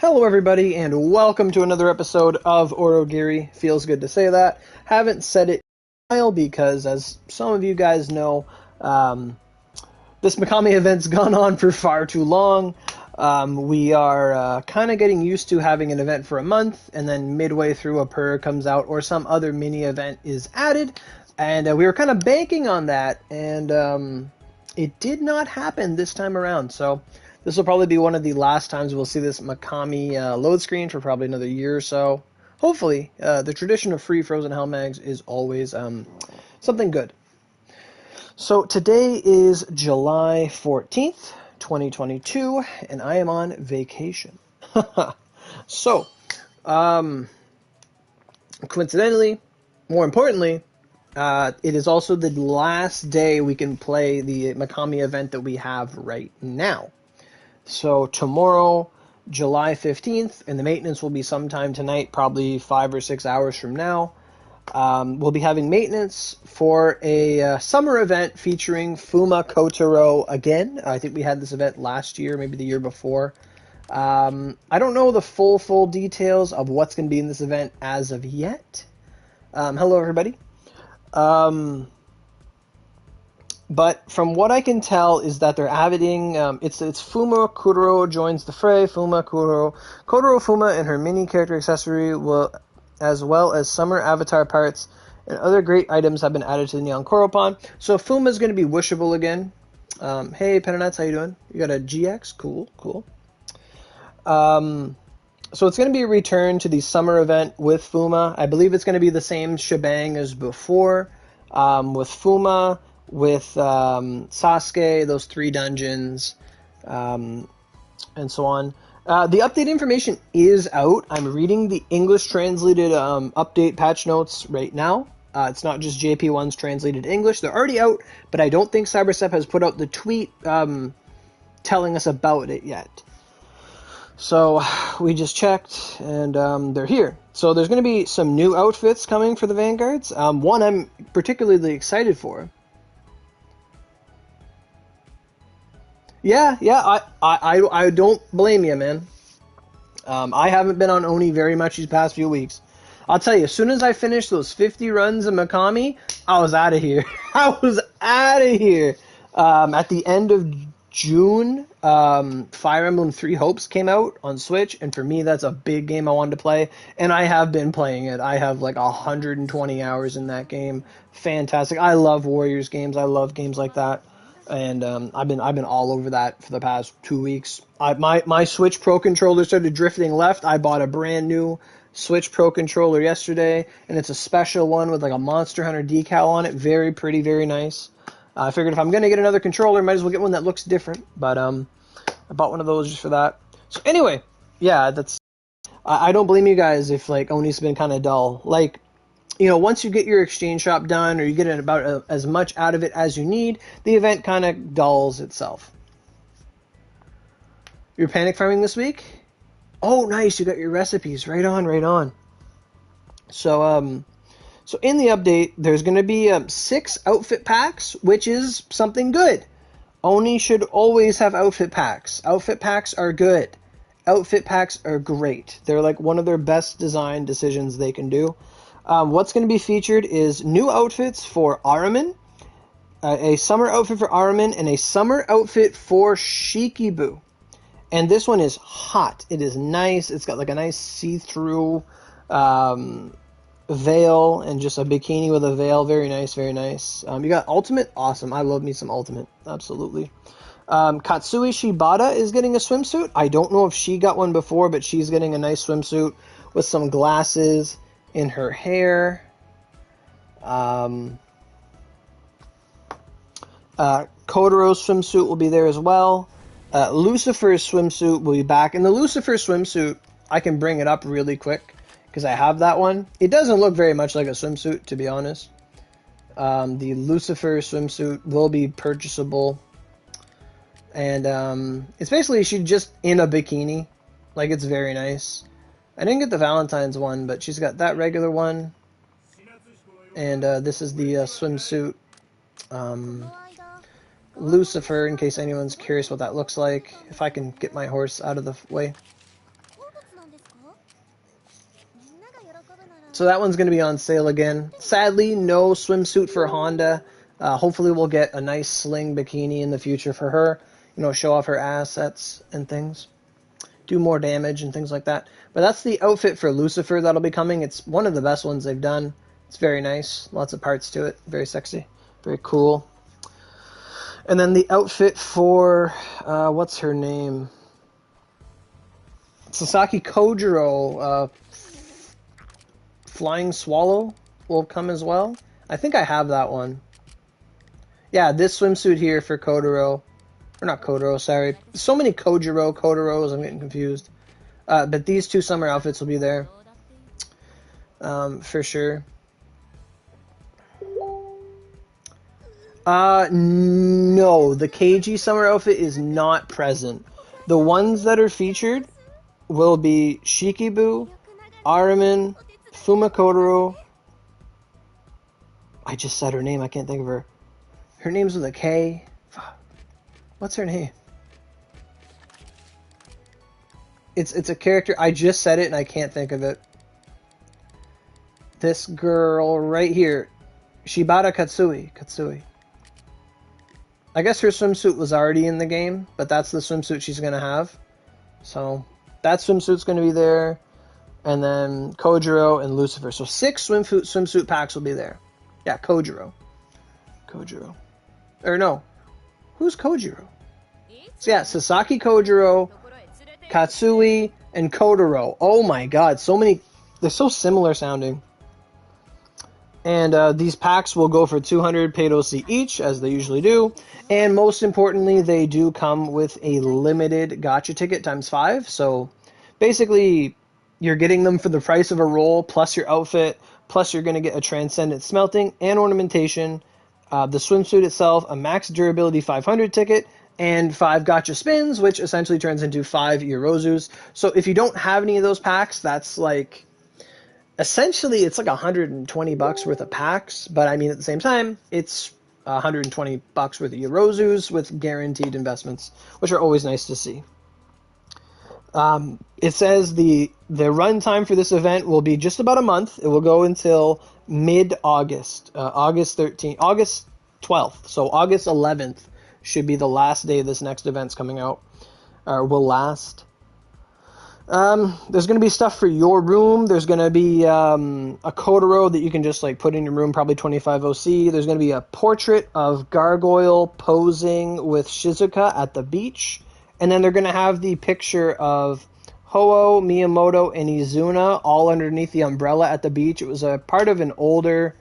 Hello everybody and welcome to another episode of Aurogiri. Feels good to say that. Haven't said it in a while because, as some of you guys know, this Makami event's gone on for far too long. We are kind of getting used to having an event for a month, and then midway through a purr comes out or some other mini event is added, and we were kind of banking on that, and it did not happen this time around, so this will probably be one of the last times we'll see this Makami load screen for probably another year or so. Hopefully, the tradition of free Frozen Hell Mags is always something good. So today is July 14th, 2022, and I am on vacation. So, coincidentally, more importantly, it is also the last day we can play the Makami event that we have right now. So tomorrow, July 15th, and the maintenance will be sometime tonight, probably 5 or 6 hours from now. We'll be having maintenance for a summer event featuring Fuma Kotaro again. I think we had this event last year, maybe the year before. I don't know the full details of what's going to be in this event as of yet. Hello, everybody. But from what I can tell is that they're adding, it's Fuma Kotaro joins the fray. Kotaro Fuma and her mini character accessory will, as well as summer avatar parts and other great items have been added to the Neon Koropon. So Fuma is going to be wishable again. Hey, Penonets, how you doing? You got a GX? Cool. So it's going to be a return to the summer event with Fuma. I believe it's going to be the same shebang as before, with Fuma, with Sasuke, those 3 dungeons, and so on. The update information is out. I'm reading the English translated update patch notes right now. It's not just JP1's translated English. They're already out, but I don't think Cyberstep has put out the tweet telling us about it yet. So we just checked, and they're here. So there's going to be some new outfits coming for the Vanguards. One I'm particularly excited for. Yeah, I don't blame you, man. I haven't been on Oni very much these past few weeks. I'll tell you, as soon as I finished those 50 runs of Makami, I was out of here. At the end of June, Fire Emblem 3 Hopes came out on Switch, and for me, that's a big game I wanted to play, and I have been playing it. I have like 120 hours in that game. Fantastic. I love Warriors games. I love games like that. And I've been all over that for the past 2 weeks. My Switch Pro controller started drifting left. I bought a brand new Switch Pro controller yesterday, and it's a special one with like a Monster Hunter decal on it. Very pretty, very nice. I figured if I'm gonna get another controller, might as well get one that looks different. But I bought one of those just for that. So anyway, yeah, I don't blame you guys if like Oni's been kind of dull. Like, you know, once you get your exchange shop done, or you get about as much out of it as you need, the event kind of dulls itself. You're panic farming this week? Oh, nice, you got your recipes. Right on. So, so in the update, there's going to be 6 outfit packs, which is something good. Oni should always have outfit packs. Outfit packs are good. Outfit packs are great. They're like one of their best design decisions they can do. What's going to be featured is new outfits for Aramin, a summer outfit for Aramin, and a summer outfit for Shikibu. And this one is hot. It is nice. It's got like a nice see-through veil and just a bikini with a veil. Very nice, very nice. You got Ultimate? Awesome. I love me some Ultimate. Absolutely. Katsui Shibata is getting a swimsuit. I don't know if she got one before, but she's getting a nice swimsuit with some glasses in her hair. Kotaro's swimsuit will be there as well. Lucifer's swimsuit will be back. And the Lucifer swimsuit, I can bring it up really quick because I have that one. It doesn't look very much like a swimsuit, to be honest. The Lucifer swimsuit will be purchasable. And it's basically she's just in a bikini. Like, it's very nice. I didn't get the Valentine's one, but she's got that regular one. And this is the swimsuit. Lucifer, in case anyone's curious what that looks like. If I can get my horse out of the way. So that one's going to be on sale again. Sadly, no swimsuit for Honda. Hopefully we'll get a nice sling bikini in the future for her. You know, show off her assets and things. Do more damage and things like that. But that's the outfit for Lucifer that'll be coming. It's one of the best ones they've done. It's very nice. Lots of parts to it. Very sexy. Very cool. And then the outfit for, what's her name? Sasaki Kojiro, Flying Swallow will come as well. I think I have that one. Yeah, this swimsuit here for Kotaro. Or not Kotaro, sorry. So many Kotaros, I'm getting confused. But these two summer outfits will be there. For sure. No, the KG summer outfit is not present. The ones that are featured will be Shikibu, Aramin, Fuma Kotaro. I just said her name, I can't think of her. Her name's with a K. What's her name? It's a character, I just said it and I can't think of it. This girl right here. Shibata Katsui. I guess her swimsuit was already in the game, but that's the swimsuit she's going to have. So, that swimsuit's going to be there. And then Kojiro and Lucifer. So 6 swimsuit packs will be there. Yeah, Kojiro. Or no. Who's Kojiro? So yeah, Sasaki Kojiro, Katsui, and Kotaro. Oh my god, so many. They're so similar sounding. And these packs will go for 200 paid-OC each, as they usually do. And most importantly, they do come with a limited gacha ticket times 5. So basically, you're getting them for the price of a roll, plus your outfit, plus you're going to get a Transcendent Smelting and Ornamentation, the swimsuit itself, a Max Durability 500 ticket, and 5 gacha spins, which essentially turns into 5 Eurozus. So if you don't have any of those packs, that's like... Essentially, it's like $120 worth of packs, but I mean, at the same time, it's $120 worth of Eurozus with guaranteed investments, which are always nice to see. It says the runtime for this event will be just about a month. It will go until mid-August, August 12th. So August 11th should be the last day this next event's coming out, or will last. There's going to be stuff for your room. There's going to be a Kotaro that you can just like put in your room, probably 25 OC. There's going to be a portrait of Gargoyle posing with Shizuka at the beach. And then they're going to have the picture of Ho-Oh, Miyamoto, and Izuna all underneath the umbrella at the beach. It was a part of an older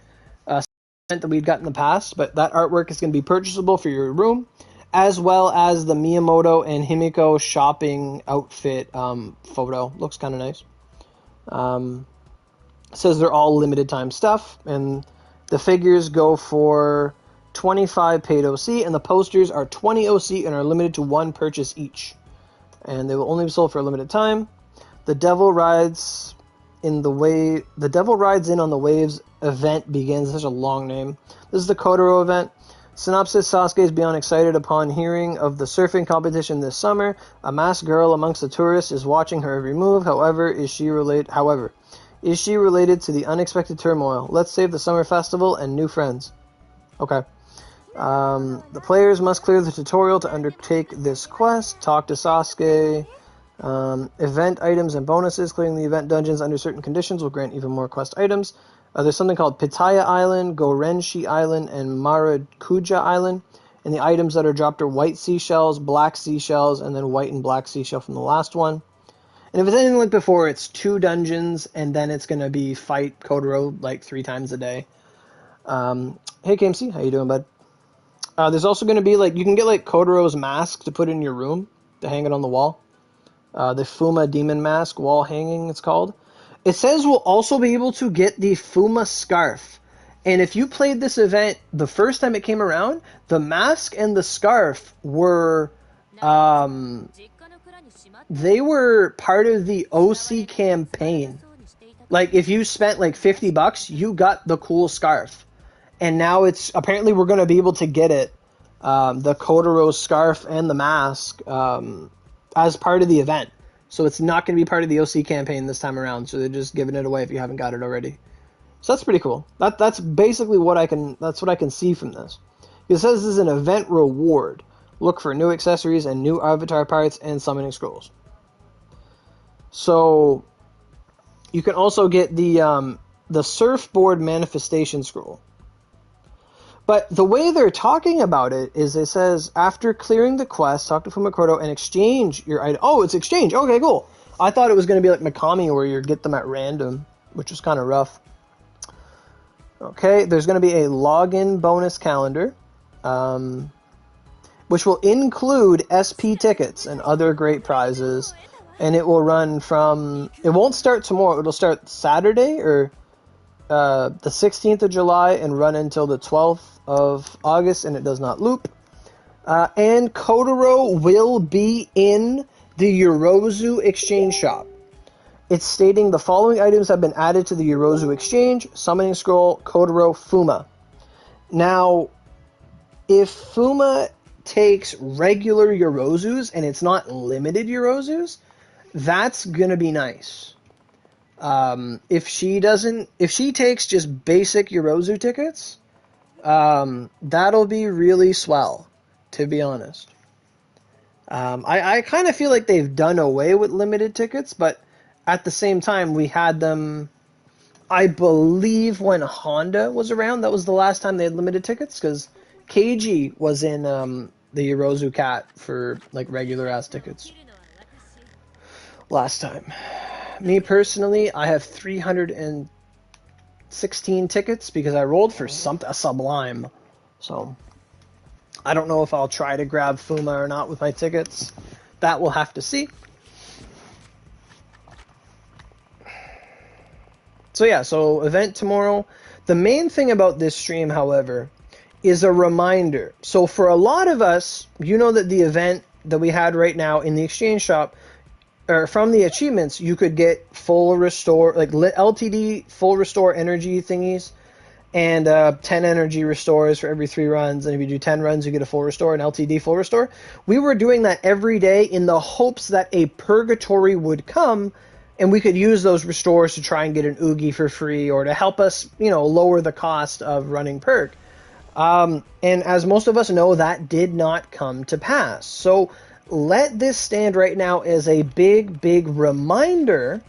event that we'd got in the past, but that artwork is going to be purchasable for your room, as well as the Miyamoto and Himiko shopping outfit photo. Looks kind of nice. Says they're all limited time stuff, and the figures go for 25 paid OC, and the posters are 20 OC and are limited to 1 purchase each. And they will only be sold for a limited time. The Devil Rides in on the Waves event begins. Such a long name. This is the Kotaro event. Synopsis: Sasuke is beyond excited upon hearing of the surfing competition this summer. A masked girl amongst the tourists is watching her every move. However, is she related to the unexpected turmoil? Let's save the summer festival and new friends. Okay. The players must clear the tutorial to undertake this quest. Talk to Sasuke. Event items and bonuses. Clearing the event dungeons under certain conditions will grant even more quest items. There's something called Pitaya Island, Gorenshi Island, and Maracuja Island. And the items that are dropped are white seashells, black seashells, and then white and black seashell from the last one. And if it's anything like before, it's 2 dungeons, and then it's going to be fight Kotaro like 3 times a day. Hey KMC, how you doing, bud? There's also going to be, like, you can get, like, Kotaro's mask to put in your room, to hang it on the wall. The Fuma Demon Mask wall hanging, it's called. It says we'll also be able to get the Fuma Scarf. And if you played this event the first time it came around, the mask and the scarf were, they were part of the OC campaign. Like, if you spent, like, $50, you got the cool scarf. And now it's, apparently we're going to be able to get it, the Kotaro scarf and the mask, as part of the event. So it's not going to be part of the OC campaign this time around. So they're just giving it away if you haven't got it already. So that's pretty cool. That's basically what I can see from this. It says this is an event reward. Look for new accessories and new avatar parts and summoning scrolls. So you can also get the surfboard manifestation scroll. But the way they're talking about it is it says, after clearing the quest, talk to Fuma and exchange your item. Oh, it's exchange. Okay, cool. I thought it was going to be like Makami where you get them at random, which was kind of rough. Okay, there's going to be a login bonus calendar, which will include SP tickets and other great prizes. And it will run from, it won't start tomorrow. It'll start Saturday or the 16th of July and run until the 12th of August, and it does not loop. And Kotaro will be in the Yorozu exchange shop. It's stating the following items have been added to the Yorozu exchange: Summoning Scroll, Kotaro, Fuma. Now, if Fuma takes regular Yorozus and it's not limited Yorozus, that's gonna be nice. If she takes just basic Yorozu tickets, that'll be really swell, to be honest. I kind of feel like they've done away with limited tickets, but at the same time, we had them, I believe, when Honda was around. That was the last time they had limited tickets, because Keiji was in the Yorozu Cat for like regular ass tickets last time. Me personally, I have 316 tickets because I rolled for a Sublime. So I don't know if I'll try to grab Fuma or not with my tickets. That we'll have to see. So yeah, so event tomorrow. The main thing about this stream, however, is a reminder. So for a lot of us, you know that the event that we had right now in the exchange shop, or from the achievements, you could get full restore, like LTD full restore energy thingies, and 10 energy restores for every 3 runs. And if you do 10 runs, you get a full restore, an LTD full restore. We were doing that every day in the hopes that a purgatory would come, and we could use those restores to try and get an Oogie for free, or to help us, lower the cost of running perk. And as most of us know, that did not come to pass. So let this stand right now as a big, big reminder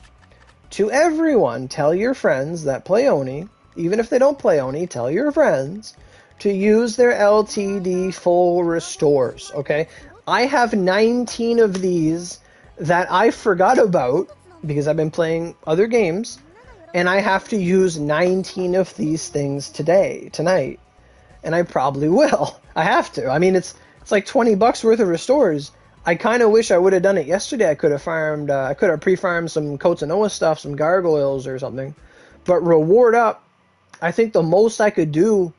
to everyone. Tell your friends that play Oni, even if they don't play Oni, tell your friends to use their LTD full restores, okay? I have 19 of these that I forgot about because I've been playing other games, and I have to use 19 of these things tonight, and I probably will. I have to. I mean, it's like $20 worth of restores. I kind of wish I would have done it yesterday. I could have pre-farmed some Kotanoa stuff, some gargoyles or something. But reward up, I think the most I could do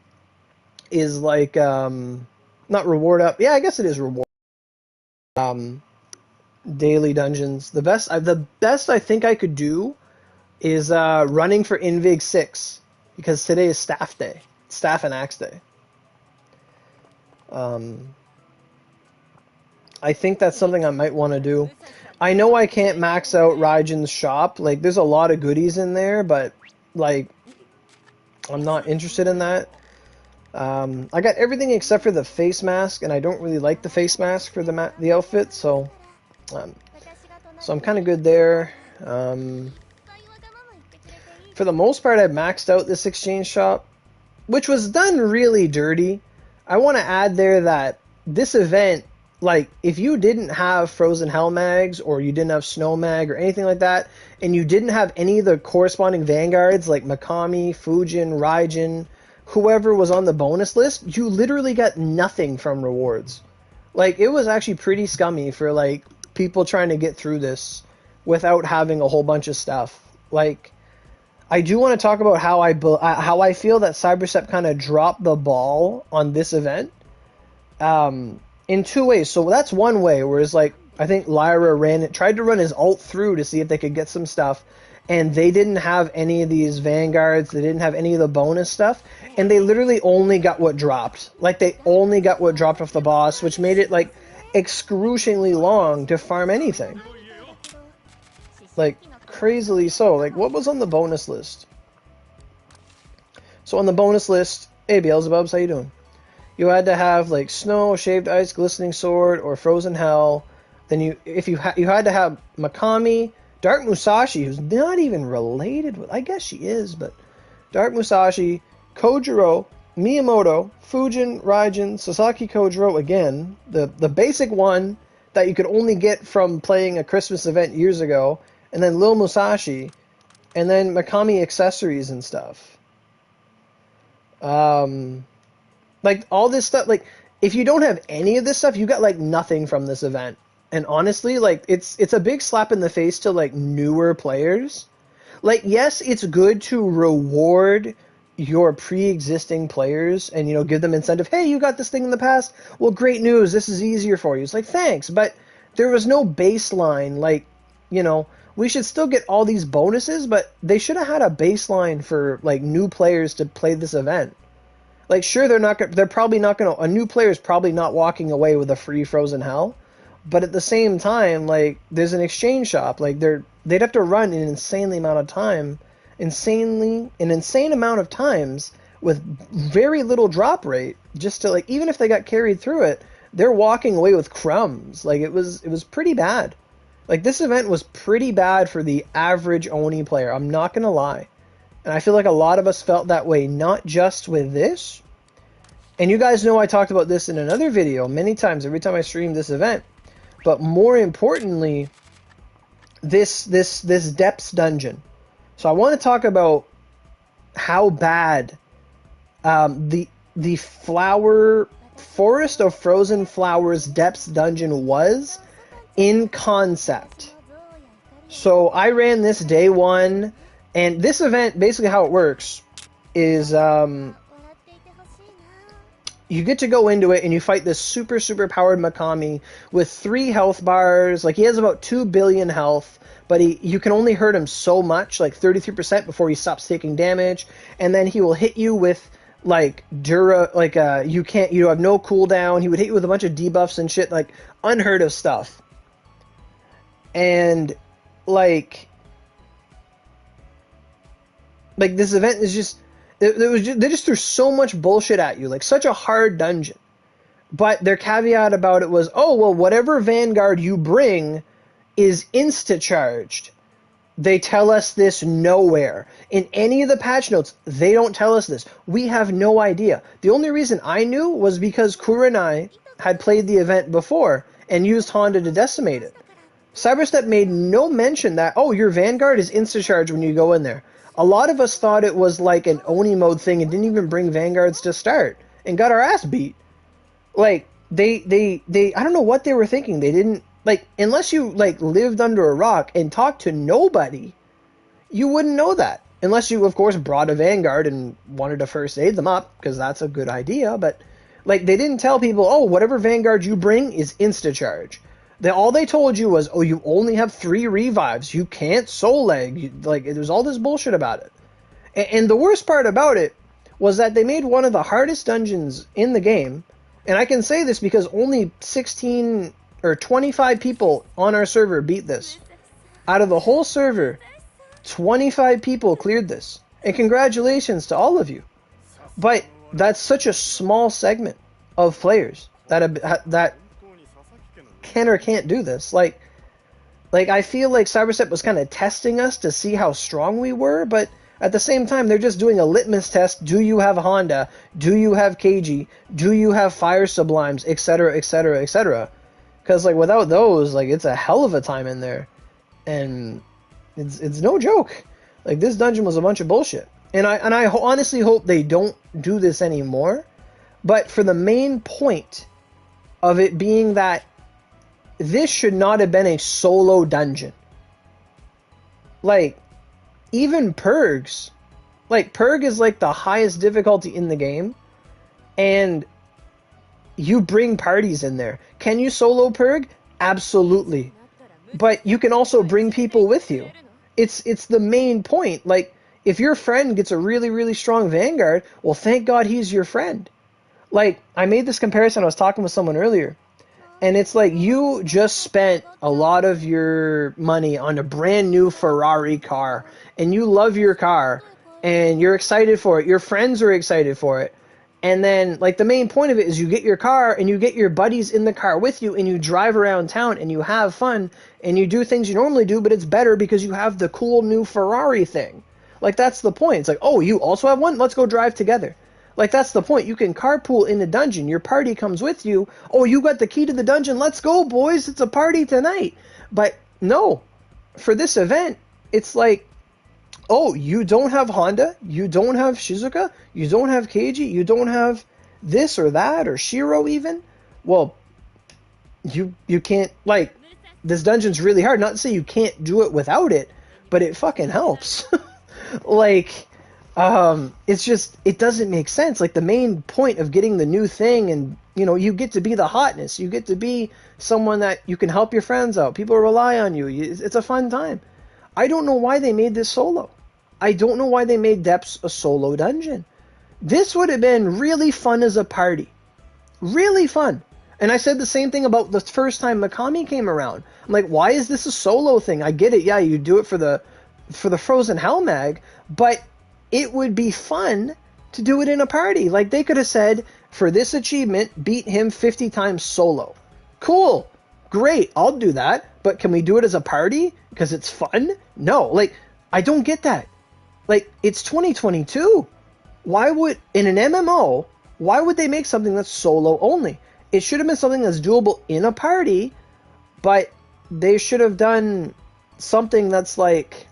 is like, not reward up. Yeah, I guess it is reward. Daily dungeons. The best I think I could do is running for Invig 6, because today is staff day. Staff and axe day. I think that's something I might want to do. I know I can't max out Raijin's shop. Like, there's a lot of goodies in there, but, like, I'm not interested in that. I got everything except for the face mask, and I don't really like the face mask for the outfit, so I'm kind of good there. For the most part, I've maxed out this exchange shop, which was done really dirty. I want to add there that this event, like, if you didn't have Frozen Hell Mags, or you didn't have Snow Mag, or anything like that, and you didn't have any of the corresponding vanguards, like Makami, Fujin, Raijin, whoever was on the bonus list, you literally got nothing from rewards. Like, it was actually pretty scummy for, like, people trying to get through this without having a whole bunch of stuff. Like, I do want to talk about how I feel that Cyberstep kind of dropped the ball on this event. In 2 ways. So that's one way, whereas, like, I think Lyra tried to run his ult through to see if they could get some stuff, and they didn't have any of these vanguards, they didn't have any of the bonus stuff, and they literally only got what dropped. Like, they only got what dropped off the boss, which made it, like, excruciatingly long to farm anything. Like, crazily so. Like, what was on the bonus list? So on the bonus list, hey Beelzebubs, how you doing? You had to have like snow, shaved ice, glistening sword, or frozen hell. Then you had to have Makami, Dark Musashi, who's not even related with. I guess she is, but Dark Musashi, Kojiro, Miyamoto, Fujin, Raijin, Sasaki Kojiro again, the basic one that you could only get from playing a Christmas event years ago, and then Lil Musashi, and then Makami accessories and stuff. Like all this stuff, like if you don't have any of this stuff, you got like nothing from this event. And honestly, like it's a big slap in the face to like newer players. Like yes, it's good to reward your pre-existing players and give them incentive. Hey, you got this thing in the past. Well, great news. This is easier for you. It's like thanks, but there was no baseline. Like we should still get all these bonuses, but they should have had a baseline for like new players to play this event. Like, sure, they're probably not going to, a new player is probably not walking away with a free Frozen Hell, but at the same time, like, there's an exchange shop. Like, they'd have to run an insane amount of times with very little drop rate just to, like, even if they got carried through it, they're walking away with crumbs. Like, it was pretty bad. Like, this event was pretty bad for the average Oni player. I'm not going to lie. And I feel like a lot of us felt that way, not just with this. And you guys know I talked about this in another video many times, every time I stream this event. But more importantly, this Depths dungeon. So I want to talk about how bad the Forest of Frozen Flowers Depths dungeon was in concept. So I ran this day one. And this event, basically how it works, is you get to go into it and you fight this super, super powered Makami with 3 health bars. Like, he has about 2 billion health, but you can only hurt him so much, like 33% before he stops taking damage. And then he will hit you with, like, you have no cooldown. He would hit you with a bunch of debuffs and shit, like, unheard of stuff. And, like this event is just, they just threw so much bullshit at you, like such a hard dungeon. But their caveat about it was, oh, well, whatever Vanguard you bring is insta-charged. They tell us this nowhere. In any of the patch notes, they don't tell us this. We have no idea. The only reason I knew was because Kurenai had played the event before and used Honda to decimate it. Cyberstep made no mention that, oh, your Vanguard is insta-charged when you go in there. A lot of us thought it was like an Oni mode thing and didn't even bring Vanguards to start and got our ass beat. Like, they I don't know what they were thinking. They didn't, like, unless you, like, lived under a rock and talked to nobody, you wouldn't know that. Unless you, of course, brought a Vanguard and wanted to first aid them up, because that's a good idea. But, like, they didn't tell people, oh, whatever Vanguard you bring is insta-charge. All they told you was, oh, you only have 3 revives. You can't soul leg. There's all this bullshit about it. And the worst part about it was that they made one of the hardest dungeons in the game. And I can say this because only 16 or 25 people on our server beat this. Out of the whole server, 25 people cleared this. And congratulations to all of you. But that's such a small segment of players that can or can't do this. Like I feel like Cyberstep was kind of testing us to see how strong we were, but at the same time, they're just doing a litmus test. Do you have Honda? Do you have KG? Do you have Fire Sublimes? Etc., etc., etc. Because, like, without those, like, it's a hell of a time in there. And it's no joke. Like, this dungeon was a bunch of bullshit. And I honestly hope they don't do this anymore. But for the main point of it being that this should not have been a solo dungeon. Like, even Purgs. Like, Purg is like the highest difficulty in the game. And you bring parties in there. Can you solo Purg? Absolutely. But you can also bring people with you. It's the main point. Like, if your friend gets a really, really strong Vanguard, well, thank God he's your friend. Like, I made this comparison. I was talking with someone earlier. And it's like you just spent a lot of your money on a brand new Ferrari car and you love your car and you're excited for it. Your friends are excited for it. And then like the main point of it is you get your car and you get your buddies in the car with you and you drive around town and you have fun and you do things you normally do, but it's better because you have the cool new Ferrari thing. Like that's the point. It's like, "Oh, you also have one? Let's go drive together." Like that's the point. You can carpool in the dungeon. Your party comes with you. "Oh, you got the key to the dungeon. Let's go, boys. It's a party tonight." But no, for this event, it's like, "Oh, you don't have Honda. You don't have Shizuka. You don't have Keiji. You don't have this or that or Shiro even." Well, you can't, like, this dungeon's really hard. Not to say you can't do it without it, but it fucking helps. Like, it's just, it doesn't make sense. Like the main point of getting the new thing, and you get to be the hotness, you get to be someone that you can help your friends out, people rely on you, it's a fun time. I don't know why they made this solo. I don't know why they made Depths a solo dungeon. This would have been really fun as a party, really fun. And I said the same thing about the first time Makami came around. I'm like, why is this a solo thing? I get it, yeah, you do it for the Frozen Hell Mag, but it would be fun to do it in a party. Like they could have said, for this achievement, beat him 50 times solo. Cool, great, I'll do that. But can we do it as a party because it's fun? No, like I don't get that. Like it's 2022. Why would, in an MMO, why would they make something that's solo only? It should have been something that's doable in a party, but they should have done something that's like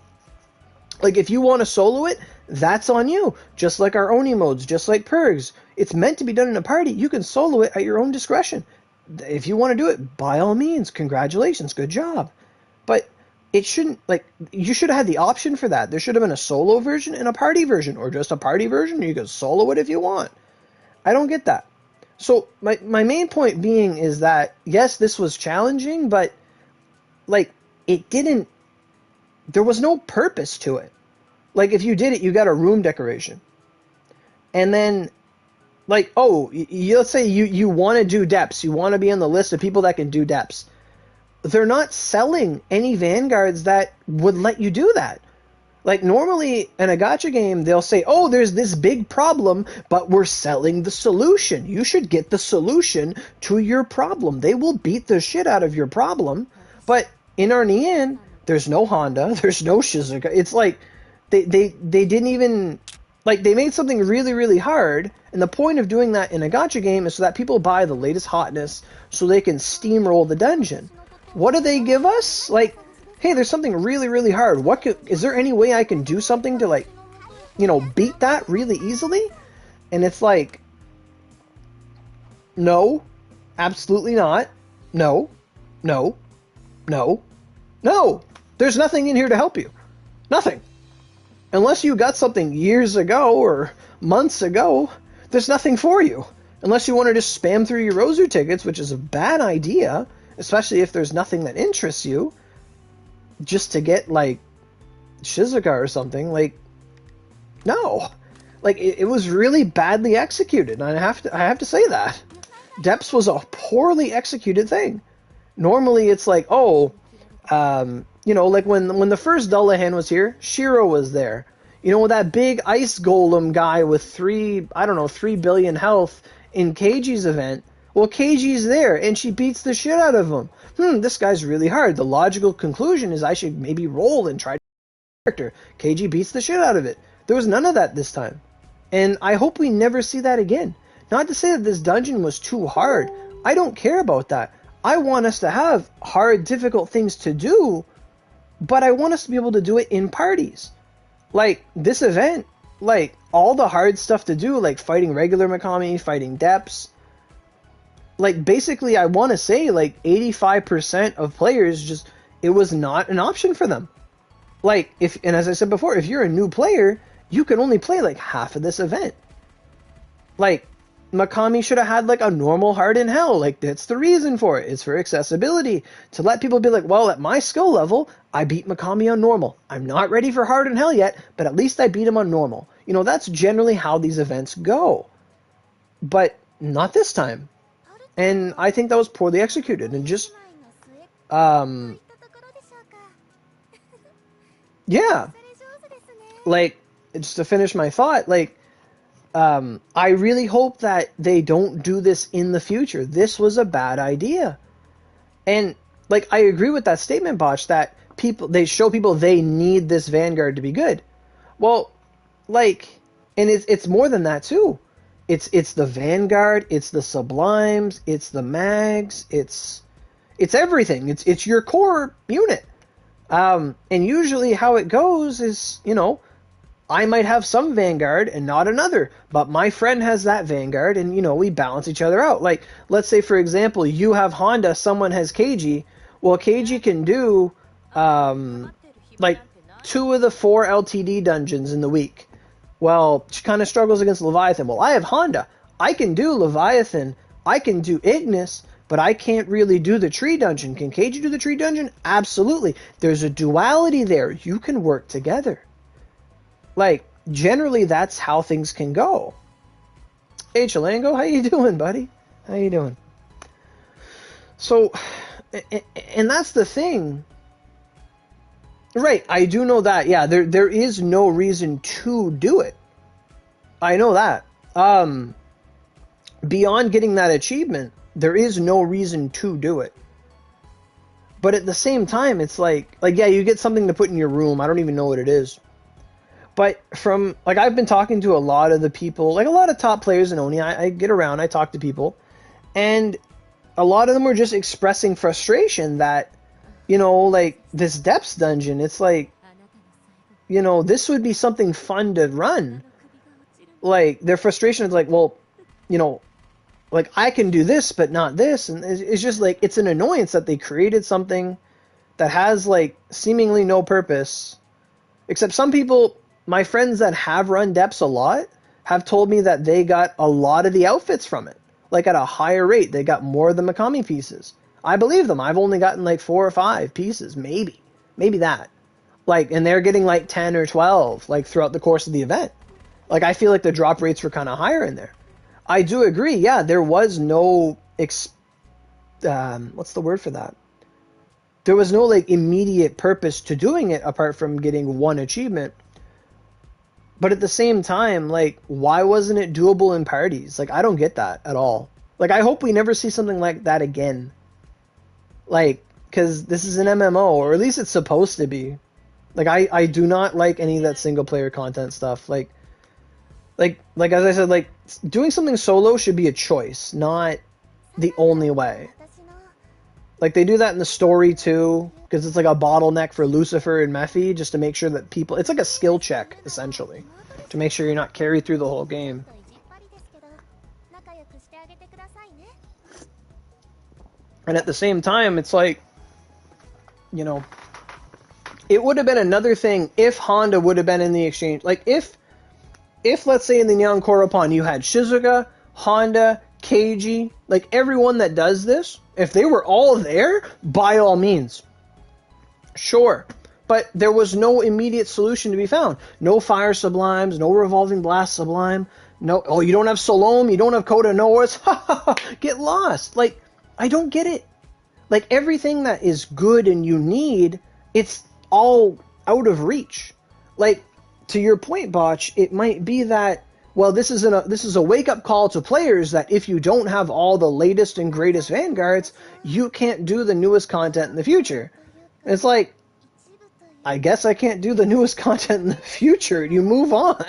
if you want to solo it, that's on you. Just like our Oni modes, just like Purgs. It's meant to be done in a party. You can solo it at your own discretion. If you want to do it, by all means, congratulations, good job. But it shouldn't, like, you should have had the option for that. There should have been a solo version and a party version, or just a party version. You can solo it if you want. I don't get that. So my main point being is that, yes, this was challenging, but, like, there was no purpose to it. Like, if you did it, you got a room decoration. And then, like, let's say you want to do Depths. You want to be on the list of people that can do Depths. They're not selling any Vanguards that would let you do that. Like, normally in a gacha game, they'll say, "Oh, there's this big problem, but we're selling the solution. You should get the solution to your problem." They will beat the shit out of your problem. But in Arnian, there's no Honda, there's no Shizuka. It's like they didn't even, like, they made something really, really hard, and the point of doing that in a gacha game is so that people buy the latest hotness so they can steamroll the dungeon. What do they give us? Like, hey, there's something really, really hard. Is there any way I can do something to, like, beat that really easily? And it's like, no, absolutely not. No, no, no, no. There's nothing in here to help you. Nothing. Unless you got something years ago or months ago, there's nothing for you. Unless you want to just spam through your Rosu tickets, which is a bad idea, especially if there's nothing that interests you, just to get, like, Shizuka or something. Like, no. Like, it was really badly executed, and I have to say that. Depths was a poorly executed thing. Normally it's like, like when the first Dullahan was here, Shiro was there. That big ice golem guy with 3 billion health in Keiji's event. Well, Keiji's there, and she beats the shit out of him. This guy's really hard. The logical conclusion is I should maybe roll and try to character. Keiji beats the shit out of it. There was none of that this time. And I hope we never see that again. Not to say that this dungeon was too hard. I don't care about that. I want us to have hard, difficult things to do, but I want us to be able to do it in parties. Like, this event, like, all the hard stuff to do, like fighting regular Makami, fighting Depths, like, basically, I want to say, like, 85% of players just, it was not an option for them. Like, and as I said before, if you're a new player, you can only play, like, half of this event. Like, Makami should have had, like, a normal hard in hell. Like, that's the reason for it. It's for accessibility. To let people be like, well, at my skill level, I beat Makami on normal. I'm not ready for hard in hell yet, but at least I beat him on normal. That's generally how these events go. But not this time. And I think that was poorly executed. And just, yeah, like, just to finish my thought, like, I really hope that they don't do this in the future. This was a bad idea. And, like, I agree with that statement, Botch, that they show people they need this Vanguard to be good. Well, like, and it's more than that, too. It's the Vanguard, it's the Sublimes, it's the Mags, it's everything. It's your core unit. And usually how it goes is, I might have some Vanguard and not another, but my friend has that Vanguard, and, we balance each other out. Like, let's say, for example, you have Honda, someone has Keiji. Well, Keiji can do, like, 2 of the 4 LTD dungeons in the week. Well, she kind of struggles against Leviathan. Well, I have Honda. I can do Leviathan. I can do Ignis, but I can't really do the tree dungeon. Can Keiji do the tree dungeon? Absolutely. There's a duality there. You can work together. Like, generally, that's how things can go. Hey, Chilango, how you doing, buddy? How you doing? So, and that's the thing. Right, I do know that. Yeah, there is no reason to do it. I know that. Beyond getting that achievement, there is no reason to do it. But at the same time, it's like yeah, you get something to put in your room. I don't even know what it is. But from, like, I've been talking to a lot of the people, like a lot of top players in Oni. I get around, I talk to people, and a lot of them were just expressing frustration that, like, this Depths dungeon, it's like, this would be something fun to run. Like, their frustration is like, well, like, I can do this, but not this. And it's just like, it's an annoyance that they created something that has, like, seemingly no purpose. Except some people, my friends that have run Depths a lot, have told me that they got a lot of the outfits from it. Like, at a higher rate, they got more of the Makami pieces. I believe them. I've only gotten like 4 or 5 pieces, maybe that. Like, and they're getting like 10 or 12, like, throughout the course of the event. Like, I feel like the drop rates were kind of higher in there. I do agree. Yeah, there was no what's the word for that? There was no, like, immediate purpose to doing it apart from getting one achievement. But at the same time, like, why wasn't it doable in parties? Like, I don't get that at all. Like, I hope we never see something like that again. Like, because this is an MMO, or at least it's supposed to be. Like, I do not like any of that single-player content stuff. Like, as I said, like, doing something solo should be a choice, not the only way. Like, they do that in the story, too, because it's like a bottleneck for Lucifer and Mephi, just to make sure that people... It's like a skill check, essentially, to make sure you're not carried through the whole game. And at the same time, it's like, it would have been another thing if Honda would have been in the exchange. Like, if let's say in the Nyan Koropan you had Shizuka, Honda, Keiji, like, everyone that does this, if they were all there, by all means. Sure. But there was no immediate solution to be found. No Fire Sublimes, no Revolving Blast Sublime, no, oh, you don't have Solome, you don't have Coda Noahs, get lost. Like, I don't get it. Like, everything that is good and you need, it's all out of reach. Like, to your point, Botch, it might be that, well, this is a wake-up call to players that if you don't have all the latest and greatest Vanguards, you can't do the newest content in the future. It's like, I guess I can't do the newest content in the future. You move on.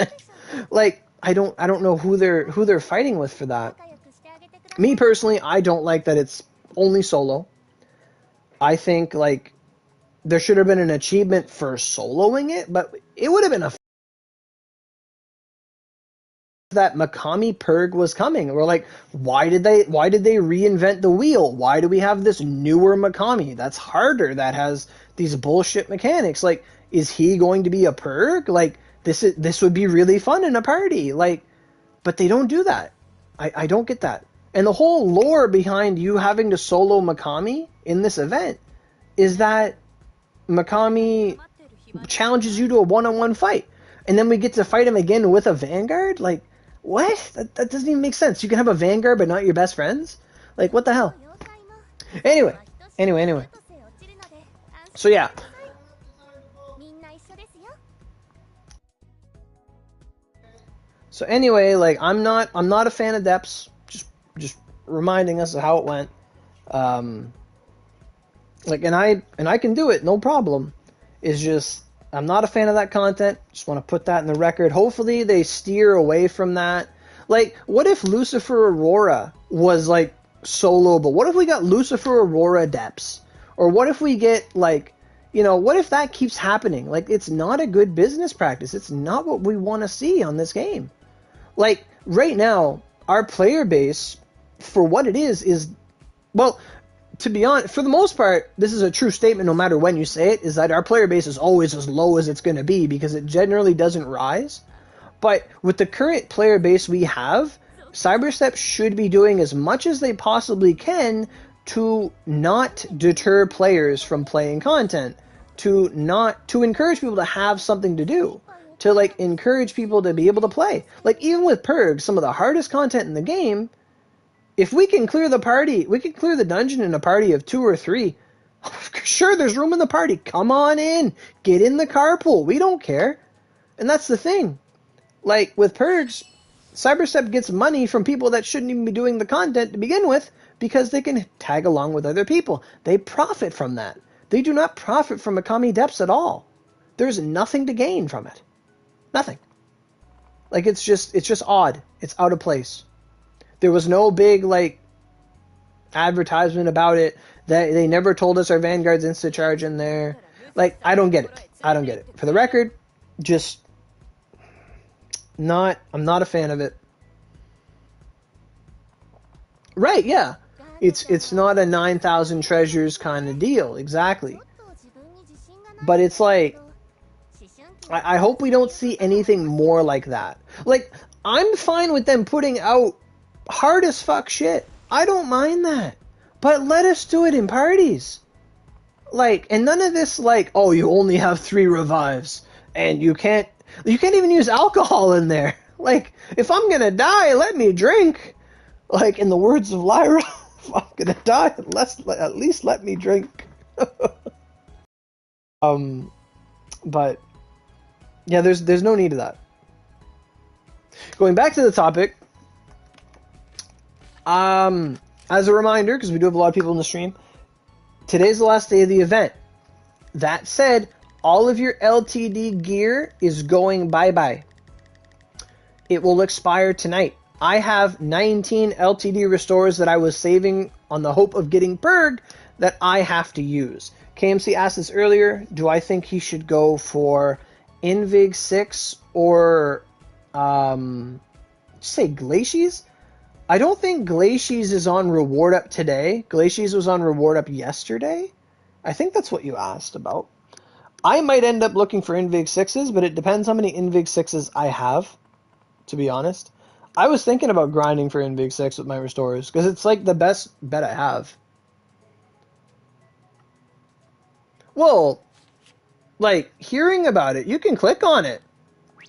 Like, I don't know who they're fighting with for that. Me personally, I don't like that it's only solo. I think, like, there should have been an achievement for soloing it, but it would have been a that Makami Purg was coming. We're like, why did they reinvent the wheel? Why do we have this newer Makami that's harder, that has these bullshit mechanics? Like, is he going to be a Purg? Like, this would be really fun in a party. Like, but they don't do that. I don't get that. And the whole lore behind you having to solo Makami in this event is that Makami challenges you to a one-on-one fight. And then we get to fight him again with a Vanguard? Like, what? That doesn't even make sense. You can have a Vanguard but not your best friends? Like, what the hell? Anyway. So yeah. So anyway, like I'm not a fan of depths. Just reminding us of how it went. Like and I can do it, no problem. It's just I'm not a fan of that content. Just want to put that in the record. Hopefully they steer away from that. Like, what if Lucifer Aurora was like solo, but what if we got Lucifer Aurora depths? Or what if we get like, you know, what if that keeps happening? Like, it's not a good business practice. It's not what we want to see on this game. Like, right now, our player base, for what it is, well, to be honest, for the most part, this is a true statement no matter when you say it, is that our player base is always as low as it's going to be because it generally doesn't rise. But with the current player base we have, Cyberstep should be doing as much as they possibly can to not deter players from playing content, to encourage people to have something to do, to like encourage people to be able to play. Like even with Purg, some of the hardest content in the game, if we can clear the dungeon in a party of 2 or 3. Sure, there's room in the party. Come on in. Get in the carpool. We don't care. And that's the thing. Like, with Purgs, Cyberstep gets money from people that shouldn't even be doing the content to begin with because they can tag along with other people. They profit from that. They do not profit from Makami depths at all. There's nothing to gain from it. Nothing. Like, it's just odd. It's out of place. There was no big, like, advertisement about it. They never told us our Vanguard's insta-charge in there. Like, I don't get it. For the record, just... I'm not a fan of it. Right, yeah. It's not a 9,000 treasures kind of deal, exactly. But it's like, I hope we don't see anything more like that. Like, I'm fine with them putting out hard as fuck shit. I don't mind that. But let us do it in parties. Like, and none of this like, oh, you only have 3 revives, and you can't even use alcohol in there. Like, if I'm gonna die, let me drink. Like, in the words of Lyra, if I'm gonna die, at least let me drink. But yeah, there's no need of that. Going back to the topic, as a reminder, because we do have a lot of people in the stream, today's the last day of the event. That said, all of your LTD gear is going bye-bye. It will expire tonight. I have 19 LTD restores that I was saving on the hope of getting Purg that I have to use. KMC asked this earlier, do I think he should go for Invig 6 or, say Glacies? I don't think Glacies is on reward up today. Glacies was on reward up yesterday. I think that's what you asked about. I might end up looking for Invig 6s, but it depends how many Invig 6s I have, to be honest. I was thinking about grinding for Invig 6 with my restores, because it's like the best bet I have. Well, like, hearing about it, you can click on it.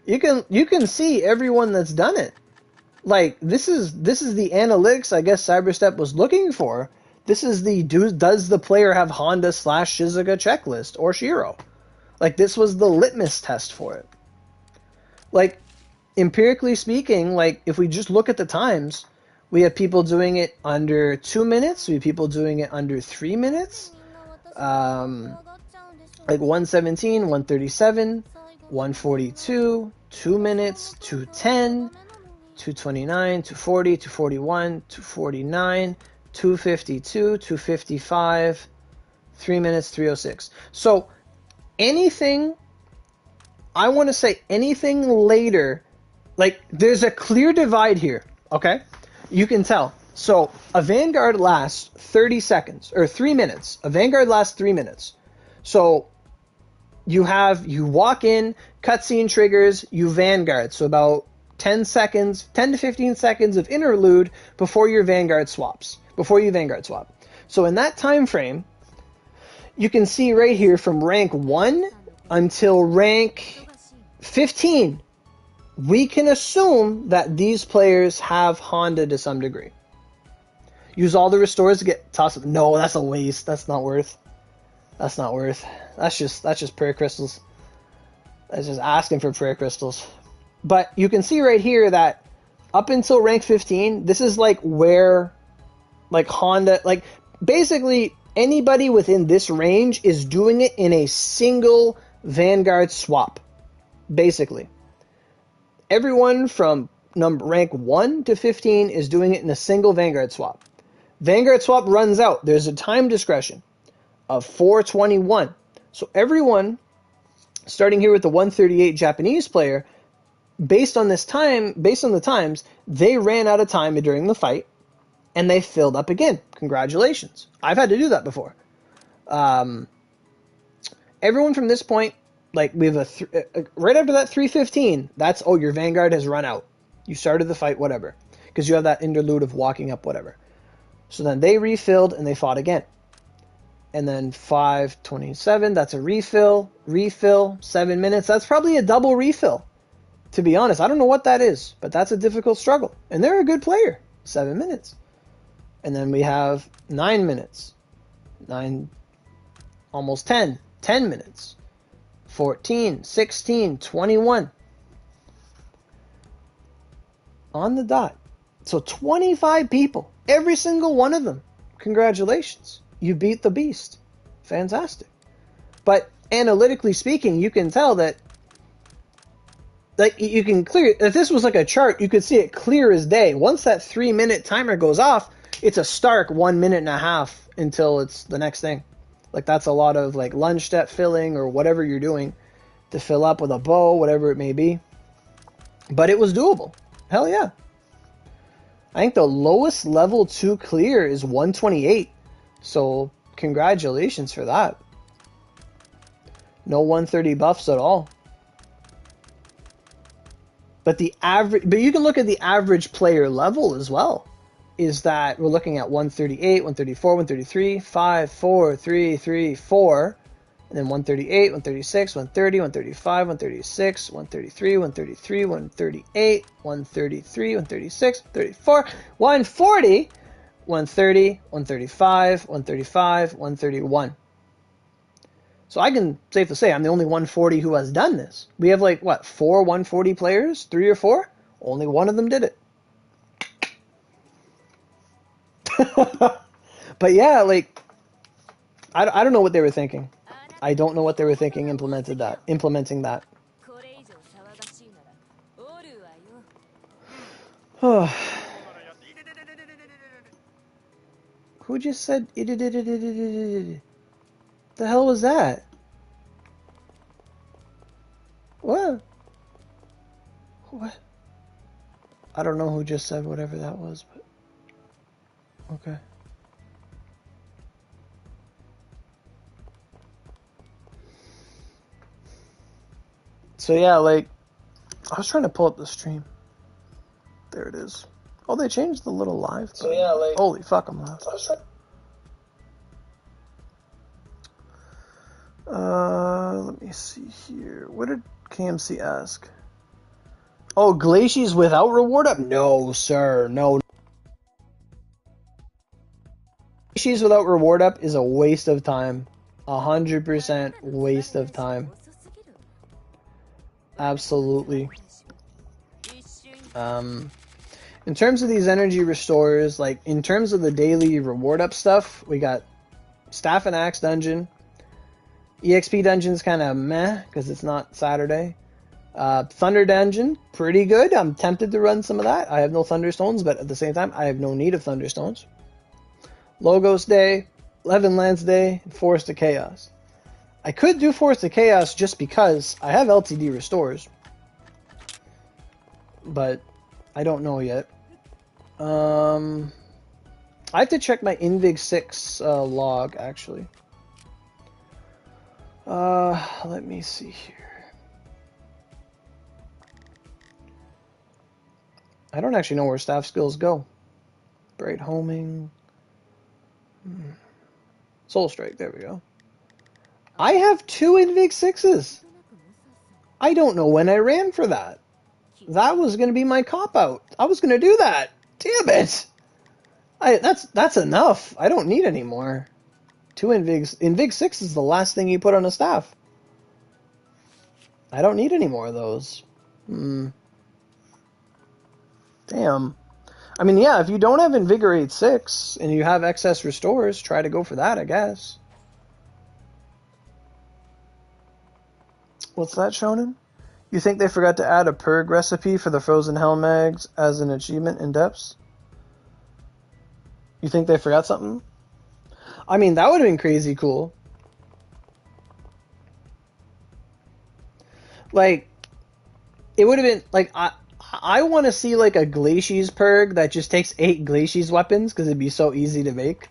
You can see everyone that's done it. Like, this is the analytics I guess Cyberstep was looking for. This is the does the player have Honda / Shizuka checklist or Shiro? Like, this was the litmus test for it. Like, empirically speaking, like, if we just look at the times, we have people doing it under 2 minutes. We have people doing it under 3 minutes. Like 117, 137, 142, 2 minutes, 210, 229, 240, 241, 249, 252, 255, 3 minutes, 306. So anything, I want to say anything later, like there's a clear divide here, okay? You can tell. So a Vanguard lasts 30 seconds, or 3 minutes. A Vanguard lasts 3 minutes. So you walk in, cutscene triggers, you Vanguard. So about 10 seconds, 10 to 15 seconds of interlude before your Vanguard swaps, before you Vanguard swap. So in that time frame, you can see right here from rank 1 until rank 15, we can assume that these players have Honda to some degree. Use all the restores to get tossed up. No, that's a waste. That's not worth. That's not worth. That's just prayer crystals. That's just asking for prayer crystals. But you can see right here that up until rank 15, this is like where like Honda, like basically anybody within this range is doing it in a single Vanguard swap. Basically. Everyone from rank 1 to 15 is doing it in a single Vanguard swap. Vanguard swap runs out. There's a time discretion of 421. So everyone, starting here with the 138 Japanese player, based on this time, based on the times, they ran out of time during the fight, and they filled up again. Congratulations. I've had to do that before. Everyone from this point, like we have right after that 315, that's, oh, your Vanguard has run out. You started the fight, whatever, because you have that interlude of walking up, whatever. So then they refilled and they fought again. And then 527, that's a refill, 7 minutes. That's probably a double refill, to be honest. I don't know what that is, but that's a difficult struggle. And they're a good player, 7 minutes. And then we have 9 minutes, 9, almost 10 minutes, 14, 16, 21. On the dot. So 25 people, every single one of them. Congratulations. You beat the beast. Fantastic. But analytically speaking, you can tell that, like, you can clear, if this was like a chart, you could see it clear as day. Once that 3-minute timer goes off, it's a stark 1 minute and a half until it's the next thing. Like, that's a lot of like lunge step filling or whatever you're doing to fill up with a bow, whatever it may be. But it was doable. Hell yeah. I think the lowest level 2 clear is 128. So, congratulations for that. No 130 buffs at all. But the average, but you can look at the average player level as well. Is that we're looking at 138, 134, 133, 5, 4, 3, 3, 4, and then 138, 136, 130, 135, 136, 133, 133, 138, 133, 136, 134, 140. 130, 135, 135, 131. So I can safely say I'm the only 140 who has done this. We have like, what, 4 140 players? 3 or 4? Only one of them did it. But yeah, like, I don't know what they were thinking. I don't know what they were thinking implementing that. Who just said the hell was that? What? What? I don't know who just said whatever that was, but okay. So yeah, like, I was trying to pull up the stream. There it is. Oh, they changed the little live button. So yeah, like, holy fuck, I'm live. Let me see here. What did KMC ask? Oh, glaciers without reward up? No, sir. No. Glaciers without reward up is a waste of time. 100% waste of time. Absolutely. In terms of these energy restores, like in terms of the daily reward up stuff, we got Staff and Axe Dungeon. EXP Dungeon's kind of meh because it's not Saturday. Thunder Dungeon, pretty good. I'm tempted to run some of that. I have no Thunderstones, but at the same time, I have no need of Thunderstones. Logos Day, 11 Lands Day, and Forest of Chaos. I could do Forest of Chaos just because I have LTD restores, but I don't know yet. I have to check my Invig 6 log, actually. Let me see here. I don't actually know where staff skills go. Bright homing. Soul Strike, there we go. I have 2 Invig 6s. I don't know when I ran for that. That was going to be my cop-out. I was going to do that. Damn it. That's enough. I don't need any more. 2 Invigs. Invig 6 is the last thing you put on a staff. I don't need any more of those. Damn. I mean, yeah, if you don't have Invigorate 6 and you have excess restores, try to go for that, I guess. What's that, Shonen? You think they forgot to add a Purg recipe for the Frozen Hell Mags as an achievement in depths? You think they forgot something? I mean, that would have been crazy cool. Like, it would have been, like, I want to see, like, a Glacies Purg that just takes 8 Glacies weapons, because it'd be so easy to make.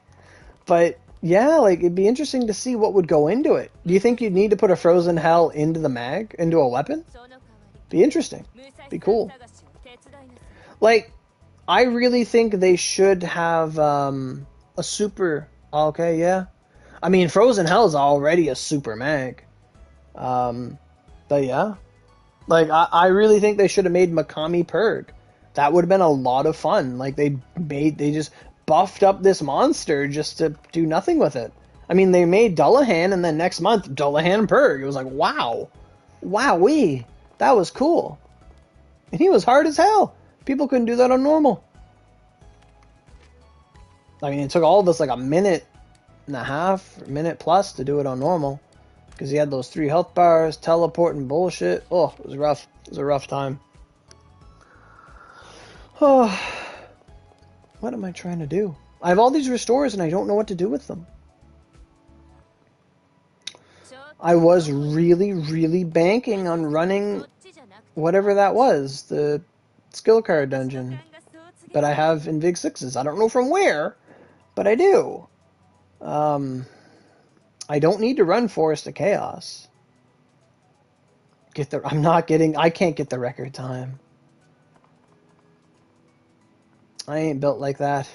But, yeah, like, it'd be interesting to see what would go into it. Do you think you'd need to put a Frozen Hell into the mag, into a weapon? Be interesting. Be cool. Like, I really think they should have a super... Okay, yeah. I mean, Frozen Hell is already a super mag. But yeah. Like, I really think they should have made Makami Purg. That would have been a lot of fun. Like, they just buffed up this monster just to do nothing with it. I mean, they made Dullahan, and then next month, Dullahan Purg. It was like, wow. Wowee. That was cool. And he was hard as hell. People couldn't do that on normal. I mean, it took all of us like a minute and a half, minute plus to do it on normal. Because he had those 3 health bars, teleport and bullshit. Oh, it was rough. It was a rough time. Oh, what am I trying to do? I have all these restores and I don't know what to do with them. I was really, really banking on running whatever that was, the skill card dungeon. But I have Invig 6s. I don't know from where, but I do. I don't need to run Forest of Chaos. I can't get the record time. I ain't built like that.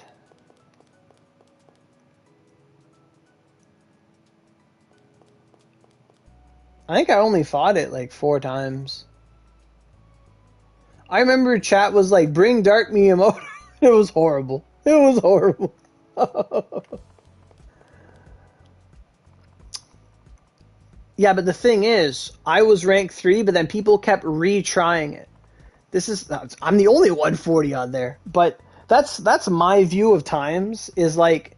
I think I only fought it like 4 times. I remember chat was like, bring Dark Miyamoto. It was horrible. It was horrible. Yeah, but the thing is, I was rank 3, but then people kept retrying it. I'm the only 140 on there. But that's my view of times, is like,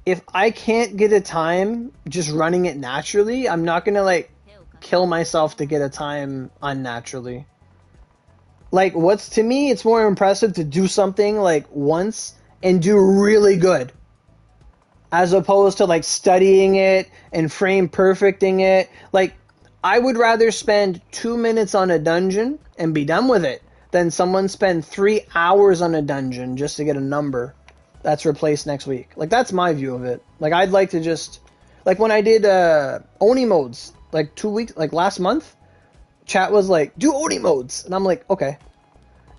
if I can't get a time just running it naturally, I'm not gonna like kill myself to get a time unnaturally. Like, to me, it's more impressive to do something like once and do really good, as opposed to like studying it and frame perfecting it. Like, I would rather spend 2 minutes on a dungeon and be done with it than someone spend 3 hours on a dungeon just to get a number that's replaced next week. Like, that's my view of it. Like, I'd like to just, like, when I did Oni modes, like 2 weeks, like last month, chat was like, do Oni modes, and I'm like, okay.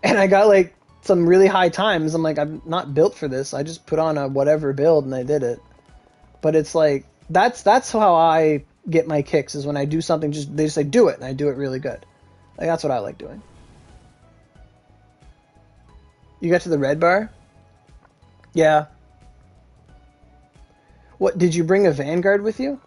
And I got like some really high times. I'm like, I'm not built for this. I just put on a whatever build and I did it. But it's like, that's how I get my kicks, is when I do something, they just say do it, and I do it really good. Like, that's what I like doing. You got to the red bar? Yeah. What, did you bring a Vanguard with you?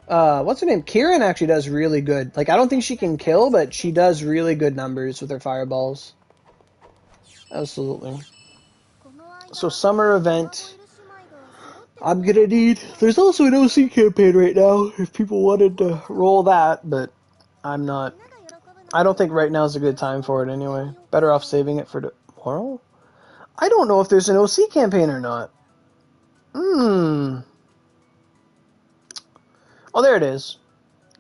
What's her name? Kieran actually does really good. Like, I don't think she can kill, but she does really good numbers with her fireballs. Absolutely. So, summer event. I'm gonna need... There's also an OC campaign right now, if people wanted to roll that, but I'm not... I don't think right now is a good time for it anyway. Better off saving it for tomorrow? I don't know if there's an OC campaign or not. Oh, there it is.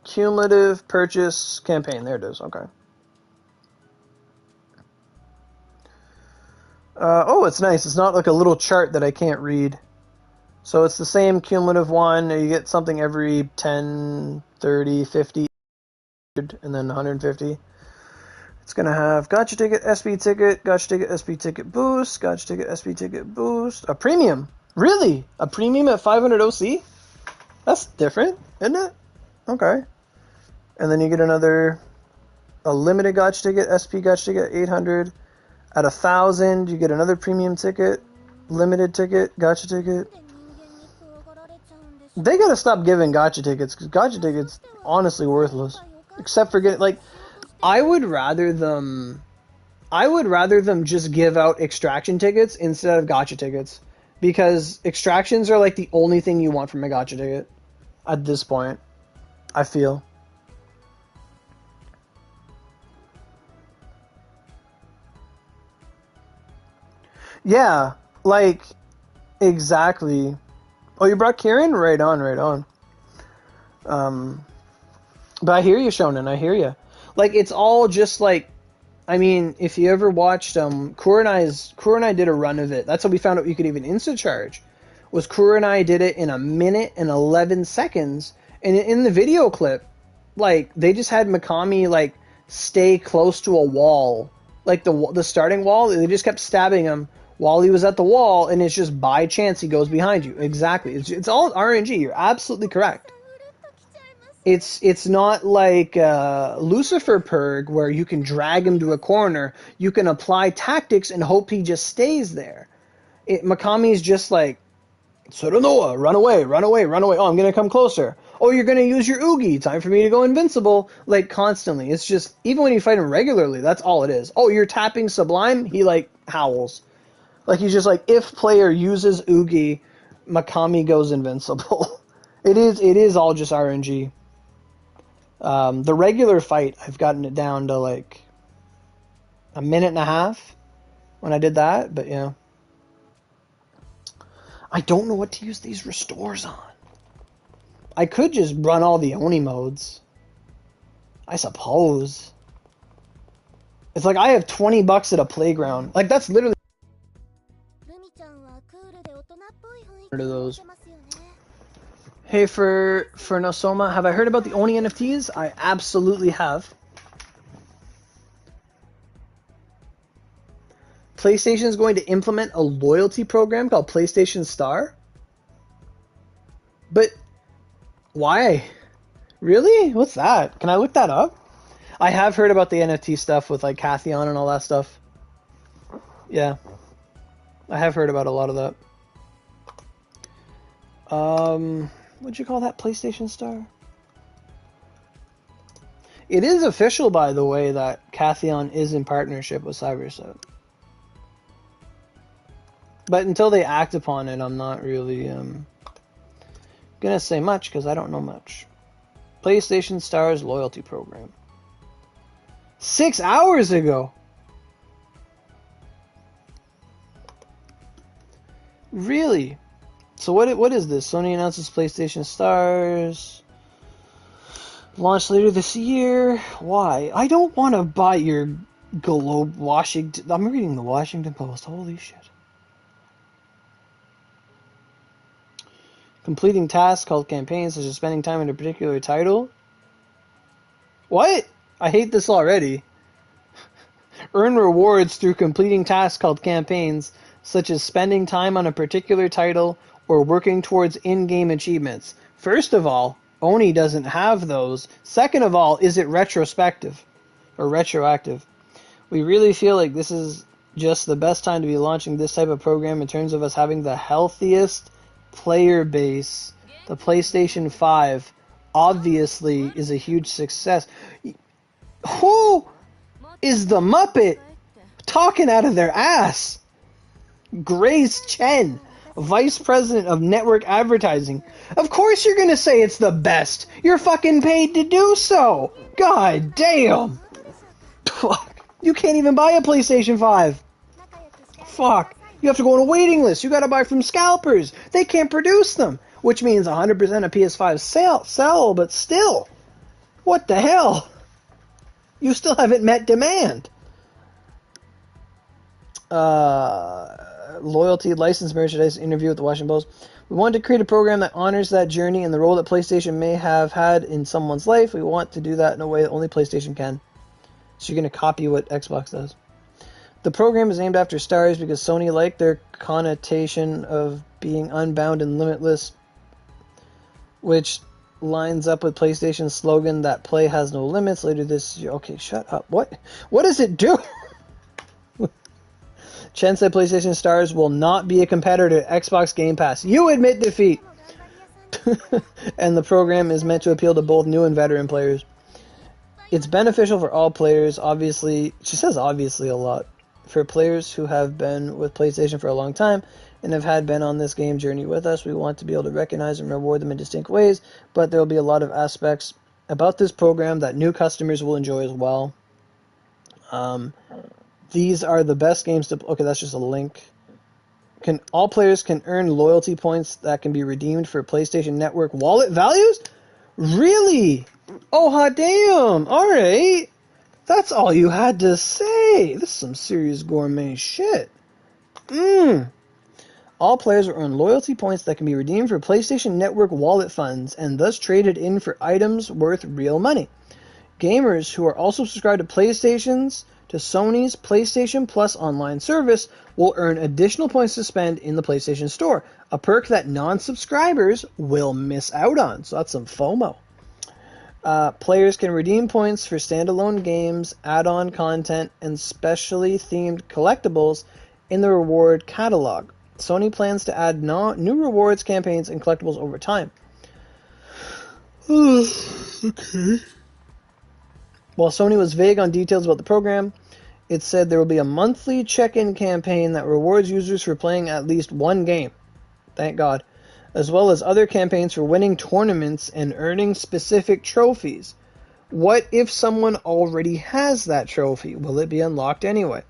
Cumulative purchase campaign. There it is. Okay. Oh, it's nice. It's not like a little chart that I can't read. So it's the same cumulative one. You get something every 10, 30, 50, and then 150. It's going to have Gotcha Ticket, SP Ticket, Gotcha Ticket, SP Ticket Boost, Gotcha Ticket, SP Ticket Boost. A premium. Really? A premium at 500 OC? That's different, isn't it? Okay. And then you get a limited Gotcha Ticket, SP Gotcha Ticket, 800. At 1,000, you get another premium ticket, limited ticket, gacha ticket. They gotta stop giving gacha tickets, because gacha tickets honestly worthless. Except for getting, like, I would rather them just give out extraction tickets instead of gacha tickets. Because extractions are like the only thing you want from a gacha ticket at this point, I feel. Yeah, like, exactly. Oh, you brought Kieran? Right on, right on. But I hear you, Shonen, I hear you. Like, it's all just like, I mean, if you ever watched Kurenai did a run of it. That's how we found out you could even insta charge. Was Kurenai did it in 1 minute and 11 seconds, and in the video clip, like they just had Makami like stay close to a wall, like the starting wall. They just kept stabbing him while he was at the wall, and it's just by chance he goes behind you. Exactly, it's all RNG. You're absolutely correct. It's not like Lucifer Purg where you can drag him to a corner. You can apply tactics and hope he just stays there. Makami's just like, Soranoa, run away, run away, run away. Oh, I'm going to come closer. Oh, you're going to use your Oogie. Time for me to go invincible. Like, constantly. It's just, even when you fight him regularly, that's all it is. Oh, you're tapping Sublime? He, like, howls. Like, he's just like, if player uses Oogie, Makami goes invincible. It is all just RNG. The regular fight, I've gotten it down to, like, 1.5 minutes when I did that, but yeah. I don't know what to use these restores on. I could just run all the Oni modes, I suppose. It's like I have $20 at a playground. Like, that's literally one of those. Hey, for Nosoma, have I heard about the Oni NFTs? I absolutely have. PlayStation is going to implement a loyalty program called PlayStation Star? But why? Really? What's that? Can I look that up? I have heard about the NFT stuff with like Cathion and all that stuff. Yeah. I have heard about a lot of that. What'd you call that? PlayStation Star? It is official, by the way, that Cathion is in partnership with Cyberset. But until they act upon it, I'm not really gonna say much because I don't know much. PlayStation Star's loyalty program. 6 hours ago. Really? So what is this? Sony announces PlayStation Stars. Launch later this year. Why? I don't want to buy your Globe Washington. I'm reading the Washington Post. Holy shit. Completing tasks called campaigns, such as spending time in a particular title. What? I hate this already. Earn rewards through completing tasks called campaigns, such as spending time on a particular title or working towards in-game achievements. First of all, Oni doesn't have those. Second of all, is it retrospective or retroactive? We really feel like this is just the best time to be launching this type of program in terms of us having the healthiest player base. The PlayStation 5 obviously is a huge success. Who is the Muppet talking out of their ass? Grace Chen, Vice President of Network Advertising. Of course you're gonna say it's the best. You're fucking paid to do so. God damn. Fuck. You can't even buy a PlayStation 5. Fuck. You have to go on a waiting list. You gotta buy from scalpers. They can't produce them. Which means 100% of PS5 sell, but still. What the hell? You still haven't met demand. Loyalty, licensed merchandise, interview with the Washington Post. We want to create a program that honors that journey and the role that PlayStation may have had in someone's life. We want to do that in a way that only PlayStation can. So you're going to copy what Xbox does. The program is named after stars because Sony liked their connotation of being unbound and limitless, which lines up with PlayStation's slogan that play has no limits later this year. Okay, shut up. What does it do? Chen said PlayStation Stars will not be a competitor to Xbox Game Pass. You admit defeat! And the program is meant to appeal to both new and veteran players. It's beneficial for all players, obviously. She says obviously a lot. For players who have been with PlayStation for a long time and have been on this game journey with us, we want to be able to recognize and reward them in distinct ways, but there will be a lot of aspects about this program that new customers will enjoy as well. These are the best games to... Okay, that's just a link. All players can earn loyalty points that can be redeemed for PlayStation Network wallet values? Really? Oh, hot damn. All right. That's all you had to say. This is some serious gourmet shit. All players will earn loyalty points that can be redeemed for PlayStation Network wallet funds and thus traded in for items worth real money. Gamers who are also subscribed to Sony's PlayStation Plus online service will earn additional points to spend in the PlayStation Store, a perk that non-subscribers will miss out on. So that's some FOMO. Players can redeem points for standalone games, add-on content, and specially themed collectibles in the reward catalog. Sony plans to add new rewards, campaigns, and collectibles over time. Okay. While Sony was vague on details about the program, it said there will be a monthly check-in campaign that rewards users for playing at least one game. Thank God. As well as other campaigns for winning tournaments and earning specific trophies. What if someone already has that trophy? Will it be unlocked anyway?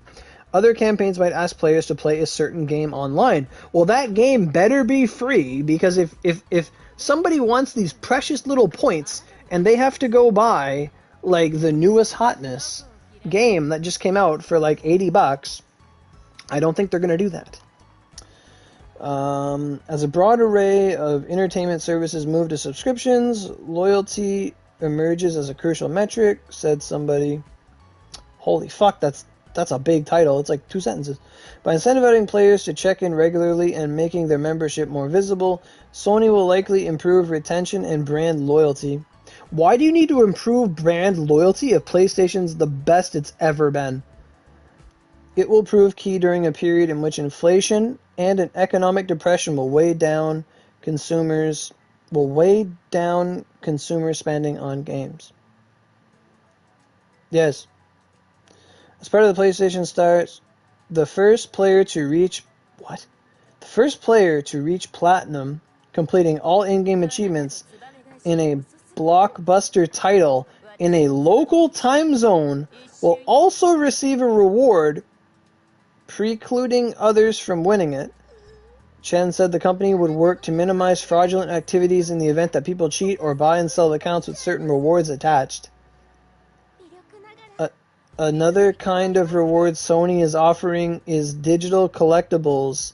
Other campaigns might ask players to play a certain game online. Well, that game better be free, because if somebody wants these precious little points and they have to go buy like the newest hotness game that just came out for like $80, I don't think they're going to do that. As a broad array of entertainment services move to subscriptions, loyalty emerges as a crucial metric, said somebody. Holy fuck, that's a big title. It's like 2 sentences. By incentivizing players to check in regularly and making their membership more visible, Sony will likely improve retention and brand loyalty. Why do you need to improve brand loyalty if PlayStation's the best it's ever been? It will prove key during a period in which inflation and an economic depression will weigh down consumer spending on games. Yes. As part of the PlayStation Stars, the first player to reach platinum, completing all in-game achievements in a blockbuster title in a local time zone, will also receive a reward precluding others from winning it. Chen said the company would work to minimize fraudulent activities in the event that people cheat or buy and sell accounts with certain rewards attached. Another kind of reward Sony is offering is digital collectibles,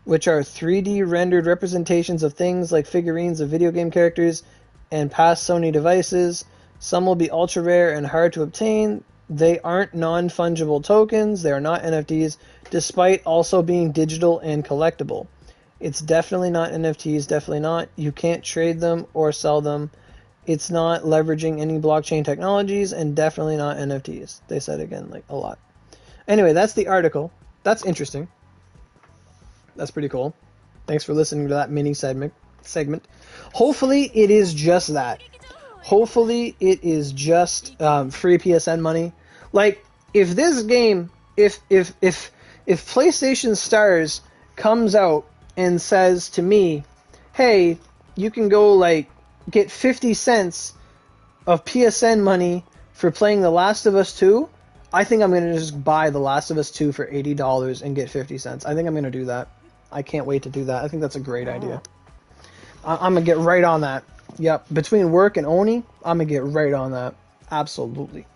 which are 3D rendered representations of things like figurines of video game characters and past Sony devices. Some will be ultra rare and hard to obtain. They aren't non-fungible tokens. They are not NFTs, despite also being digital and collectible. It's definitely not NFTs, definitely not. You can't trade them or sell them. It's not leveraging any blockchain technologies, and definitely not NFTs. They said again, like, a lot. Anyway, that's the article. That's interesting. That's pretty cool. Thanks for listening to that mini segment. Hopefully it is just that. Hopefully it is just free PSN money. Like, if this game, if PlayStation Stars comes out and says to me, hey, you can go, like, get 50 cents of PSN money for playing The Last of Us 2, I think I'm going to just buy The Last of Us 2 for $80 and get 50 cents. I think I'm going to do that. I can't wait to do that. I think that's a great idea. I'm going to get right on that. Yep, between work and Oni, I'm going to get right on that. Absolutely.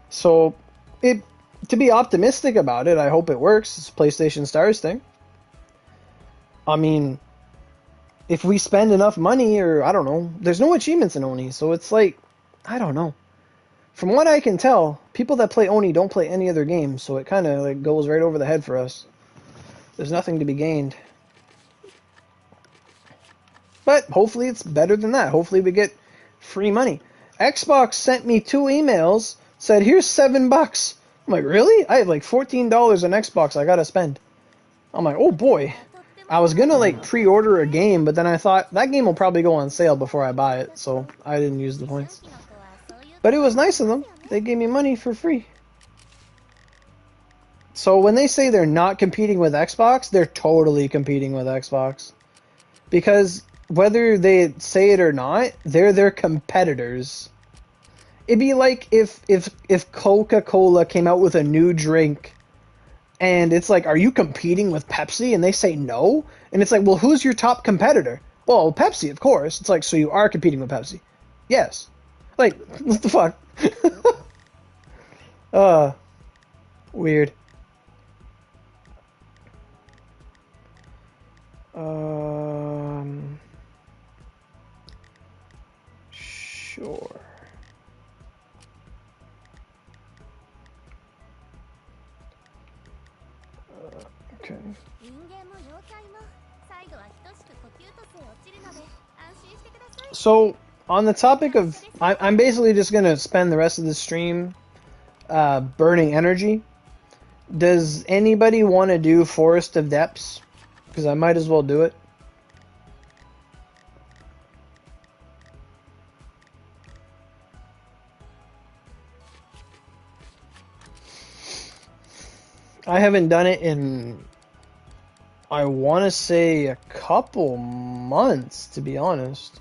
So, to be optimistic about it, I hope it works. It's a PlayStation Stars thing. I mean, if we spend enough money, or I don't know, there's no achievements in Oni, so it's like, I don't know. From what I can tell, people that play Oni don't play any other game, so it kind of like goes right over the head for us. There's nothing to be gained. But hopefully it's better than that. Hopefully we get free money. Xbox sent me 2 emails, said, here's $7. I'm like, really? I have like $14 on Xbox I gotta spend. I'm like, oh boy. I was gonna like pre-order a game, but then I thought that game will probably go on sale before I buy it, so I didn't use the points. But it was nice of them. They gave me money for free. So when they say they're not competing with Xbox, they're totally competing with Xbox. Because whether they say it or not, they're their competitors. It'd be like if Coca-Cola came out with a new drink and it's like, are you competing with Pepsi? And they say no. And it's like, well, who's your top competitor? Well, Pepsi, of course. It's like, so you are competing with Pepsi. Yes. Like, what the fuck? Weird. Sure. Okay. So, on the topic of, I'm basically just gonna spend the rest of the stream burning energy. Does anybody want to do Forest of Depths? Because I might as well do it. I haven't done it in, I want to say, a couple months, to be honest.